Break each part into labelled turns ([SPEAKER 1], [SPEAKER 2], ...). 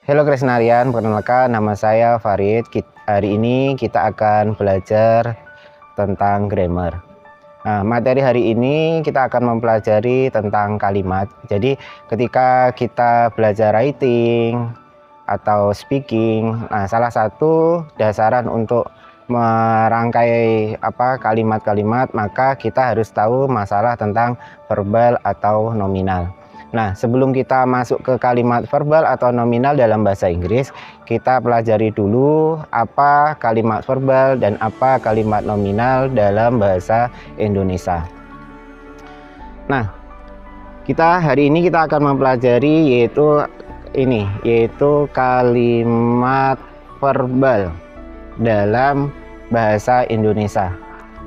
[SPEAKER 1] Halo Krisnarian, perkenalkan nama saya Farid. Hari ini kita akan belajar tentang grammar. Nah, materi hari ini kita akan mempelajari tentang kalimat. Jadi ketika kita belajar writing atau speaking, nah salah satu dasaran untuk merangkai kalimat-kalimat, maka kita harus tahu masalah tentang verbal atau nominal. Nah, sebelum kita masuk ke kalimat verbal atau nominal dalam bahasa Inggris, kita pelajari dulu apa kalimat verbal dan apa kalimat nominal dalam bahasa Indonesia. Nah, hari ini kita akan mempelajari yaitu kalimat verbal dalam bahasa Indonesia.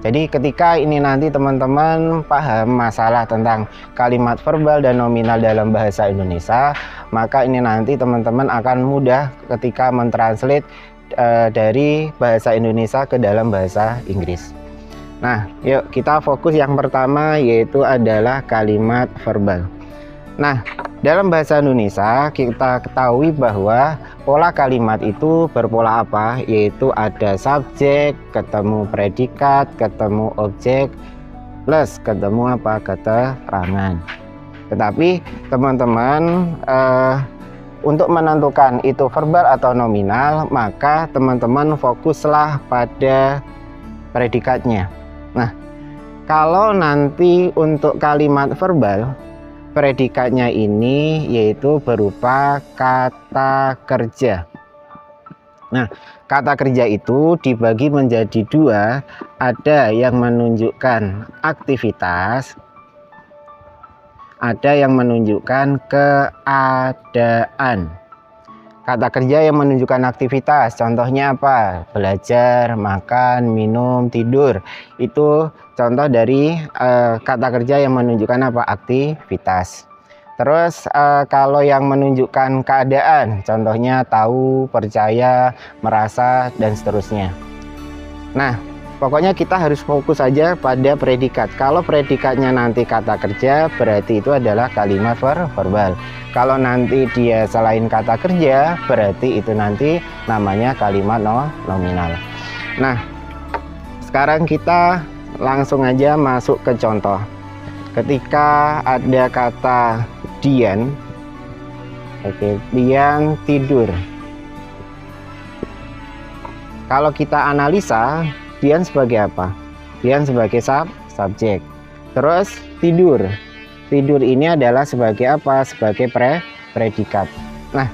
[SPEAKER 1] Jadi ketika ini nanti teman-teman paham masalah tentang kalimat verbal dan nominal dalam bahasa Indonesia, maka ini nanti teman-teman akan mudah ketika mentranslate dari bahasa Indonesia ke dalam bahasa Inggris. Nah, yuk kita fokus yang pertama, yaitu adalah kalimat verbal. Nah, dalam bahasa Indonesia kita ketahui bahwa pola kalimat itu berpola apa? Yaitu ada subjek, ketemu predikat, ketemu objek, plus ketemu keterangan. Tetapi teman-teman untuk menentukan itu verbal atau nominal, maka teman-teman fokuslah pada predikatnya. Nah, kalau nanti untuk kalimat verbal, predikatnya ini yaitu berupa kata kerja. Nah, kata kerja itu dibagi menjadi dua, ada yang menunjukkan aktivitas, ada yang menunjukkan keadaan. Kata kerja yang menunjukkan aktivitas, contohnya apa? Belajar, makan, minum, tidur. Itu contoh dari kata kerja yang menunjukkan aktivitas. Terus kalau yang menunjukkan keadaan, contohnya tahu, percaya, merasa, dan seterusnya. Nah, pokoknya kita harus fokus saja pada predikat. Kalau predikatnya nanti kata kerja, berarti itu adalah kalimat verbal. Kalau nanti dia selain kata kerja, berarti itu nanti namanya kalimat nominal. Nah, sekarang kita langsung aja masuk ke contoh. Ketika ada kata Dian, Dian tidur. Kalau kita analisa, Dian sebagai apa? Dian sebagai subjek. Terus tidur. Tidur ini adalah sebagai apa? Sebagai predikat. Nah,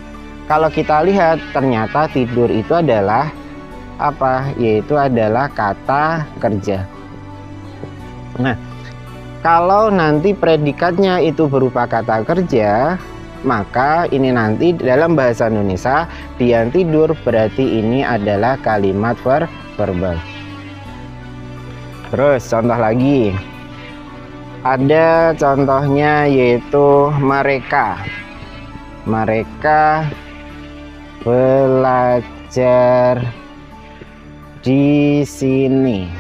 [SPEAKER 1] kalau kita lihat ternyata tidur itu adalah apa? Yaitu adalah kata kerja. Nah, kalau nanti predikatnya itu berupa kata kerja, maka ini nanti dalam bahasa Indonesia Dian tidur berarti ini adalah kalimat verbal. Terus contoh lagi. Ada contohnya yaitu mereka. Mereka belajar di sini.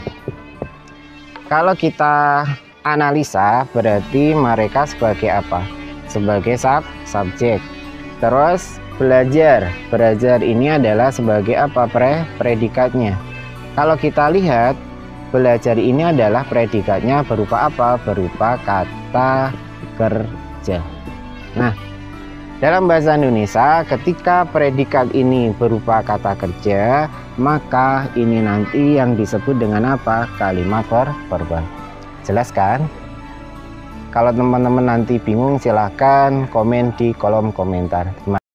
[SPEAKER 1] Kalau kita analisa berarti mereka sebagai apa? Sebagai subjek. Terus belajar. Belajar ini adalah sebagai apa? Predikatnya. Kalau kita lihat belajar ini adalah predikatnya berupa apa? Berupa kata kerja. Nah, dalam bahasa Indonesia ketika predikat ini berupa kata kerja, maka ini nanti yang disebut dengan apa? Kalimat verbal. Jelas kan? Kalau teman-teman nanti bingung silahkan komen di kolom komentar. Terima